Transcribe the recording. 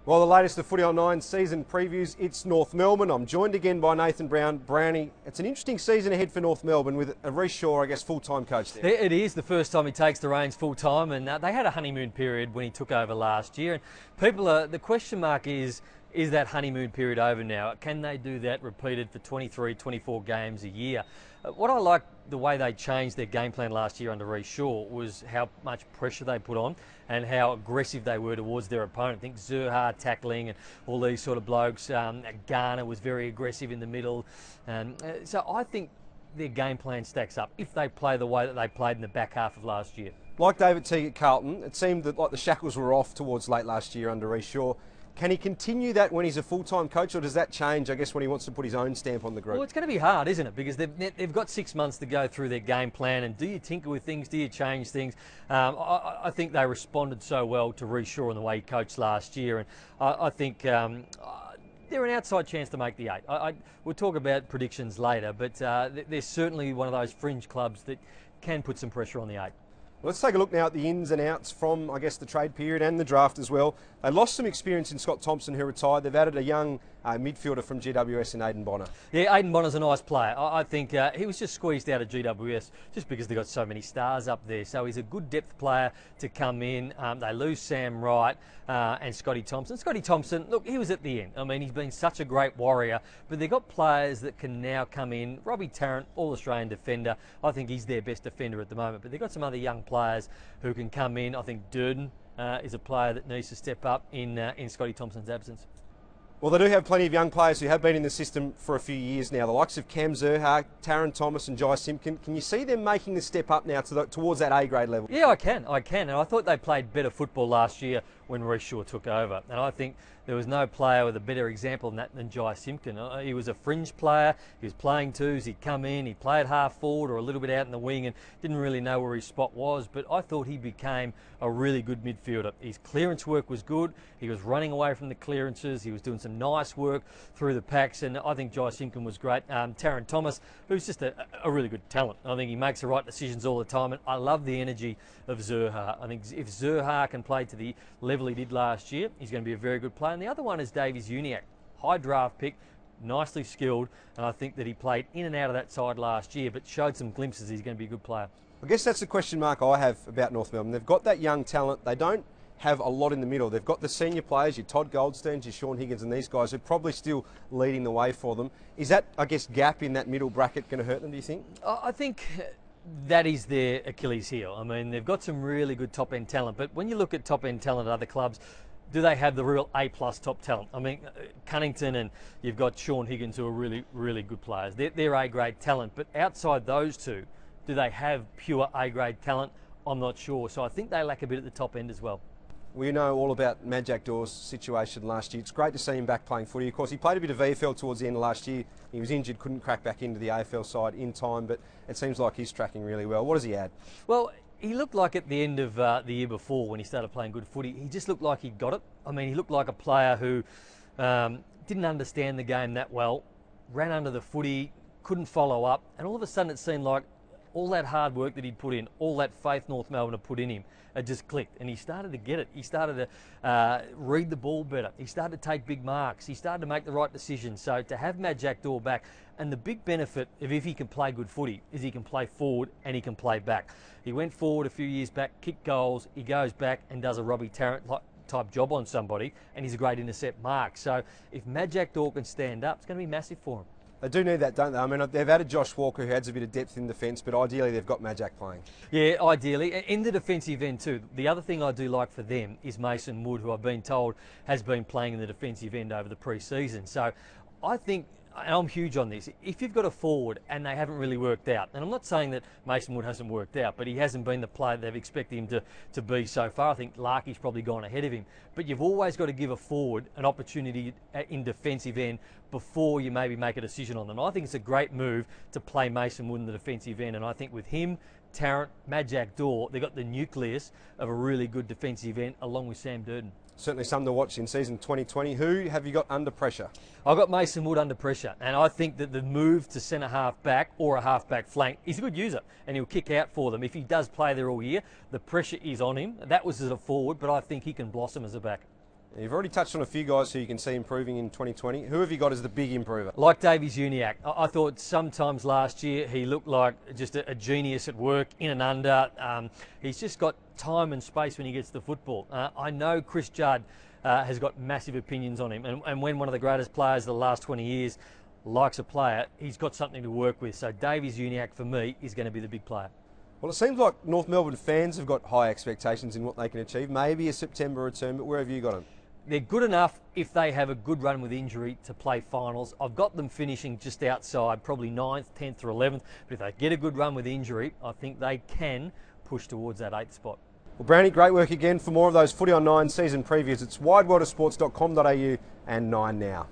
Well, the latest of Footy on 9 season previews, it's North Melbourne. I'm joined again by Nathan Brown. Brownie, it's an interesting season ahead for North Melbourne with Rhyce Shaw, I guess, full-time coach there. It is the first time he takes the reins full-time, and they had a honeymoon period when he took over last year. And the question mark is that honeymoon period over now? Can they do that repeated for 23, 24 games a year? What I like the way they changed their game plan last year under Rhyce Shaw was how much pressure they put on and how aggressive they were towards their opponent. I think Zurhaar tackling and all these sort of blokes. Garner was very aggressive in the middle. So I think their game plan stacks up if they play the way that they played in the back half of last year. Like David Teague at Carlton, it seemed that like the shackles were off towards late last year under Rhyce Shaw. Can he continue that when he's a full-time coach, or does that change, I guess, when he wants to put his own stamp on the group? Well, it's going to be hard, isn't it? Because they've got 6 months to go through their game plan, and do you tinker with things? Do you change things? I think they responded so well to Rhyce Shaw and the way he coached last year, and I think they're an outside chance to make the 8. We'll talk about predictions later, but they're certainly one of those fringe clubs that can put some pressure on the 8. Let's take a look now at the ins and outs from, I guess, the trade period and the draft as well. They lost some experience in Scott Thompson, who retired. They've added a young midfielder from GWS in Aidan Bonner. Yeah, Aidan Bonner's a nice player. I think he was just squeezed out of GWS just because they've got so many stars up there. So he's a good depth player to come in. They lose Sam Wright and Scotty Thompson. Scotty Thompson, look, he was at the end. I mean, he's been such a great warrior, but they've got players that can now come in. Robbie Tarrant, All-Australian defender. I think he's their best defender at the moment, but they've got some other young players who can come in. I think Durden is a player that needs to step up in Scotty Thompson's absence. Well, they do have plenty of young players who have been in the system for a few years now. The likes of Cam Zurhaar, Taron Thomas and Jai Simpkin. Can you see them making the step up now towards that A-grade level? Yeah, I can. And I thought they played better football last year when Rhyce Shaw took over. And I think there was no player with a better example of that than Jai Simpkin. He was a fringe player. He was playing twos. He'd come in. He played half forward or a little bit out in the wing and didn't really know where his spot was. But I thought he became a really good midfielder. His clearance work was good. He was running away from the clearances. He was doing some nice work through the packs. And I think Jai Simpkin was great. Taron Thomas, who's just a really good talent. I think he makes the right decisions all the time. And I love the energy of Zurhaar. I think if Zurhaar can play to the level he did last year, he's going to be a very good player. And the other one is Davies Uniacke, high draft pick, nicely skilled, and I think that he played in and out of that side last year, but showed some glimpses he's going to be a good player. I guess that's the question mark I have about North Melbourne. They've got that young talent. They don't have a lot in the middle. They've got the senior players, your Todd Goldsteins, your Shaun Higgins and these guys who are probably still leading the way for them. Is that, I guess, gap in that middle bracket going to hurt them, do you think? I think that is their Achilles heel. I mean, they've got some really good top-end talent, but when you look at top-end talent at other clubs, do they have the real A-plus top talent? I mean, Cunnington and you've got Shaun Higgins who are really, really good players. They're A-grade talent, but outside those two, do they have pure A-grade talent? I'm not sure. So I think they lack a bit at the top end as well. We know all about Majak Daw's situation last year. It's great to see him back playing footy. Of course, he played a bit of VFL towards the end of last year. He was injured, couldn't crack back into the AFL side in time, but it seems like he's tracking really well. What does he add? Well, he looked like at the end of the year before when he started playing good footy, he just looked like he got it. I mean, he looked like a player who didn't understand the game that well, ran under the footy, couldn't follow up, and all of a sudden it seemed like all that hard work that he'd put in, all that faith North Melbourne had put in him, it just clicked and he started to get it. He started to read the ball better. He started to take big marks. He started to make the right decisions. So to have Majak Daw back, and the big benefit of if he can play good footy is he can play forward and he can play back. He went forward a few years back, kicked goals, he goes back and does a Robbie Tarrant type job on somebody, and he's a great intercept mark. So if Majak Daw can stand up, it's going to be massive for him. They do need that, don't they? I mean, they've added Josh Walker, who adds a bit of depth in defence, but ideally they've got Majak playing. Yeah, ideally. In the defensive end too. The other thing I do like for them is Mason Wood, who I've been told has been playing in the defensive end over the pre-season. So I think, and I'm huge on this, if you've got a forward and they haven't really worked out, and I'm not saying that Mason Wood hasn't worked out, but he hasn't been the player they've expected him to be so far. I think Larky's probably gone ahead of him. But you've always got to give a forward an opportunity in defensive end before you maybe make a decision on them. I think it's a great move to play Mason Wood in the defensive end, and I think with him, Tarrant, Majak Daw, they've got the nucleus of a really good defensive end along with Sam Durden. Certainly something to watch in season 2020. Who have you got under pressure? I've got Mason Wood under pressure, and I think that the move to centre half back or a half back flank, he's a good user and he'll kick out for them. If he does play there all year, the pressure is on him. That was as a forward, but I think he can blossom as a back. You've already touched on a few guys who you can see improving in 2020. Who have you got as the big improver? Like Davies-Uniacke. I thought sometimes last year he looked like just a genius at work, in and under. He's just got time and space when he gets the football. I know Chris Judd has got massive opinions on him, and when one of the greatest players of the last 20 years likes a player, he's got something to work with. So Davies-Uniacke, for me, is going to be the big player. Well, it seems like North Melbourne fans have got high expectations in what they can achieve. Maybe a September return, but where have you got them? They're good enough if they have a good run with injury to play finals. I've got them finishing just outside, probably 9th, 10th or 11th. But if they get a good run with injury, I think they can push towards that 8th spot. Well, Brownie, great work again. For more of those Footy on 9 season previews, it's wideworldosports.com.au and 9 Now.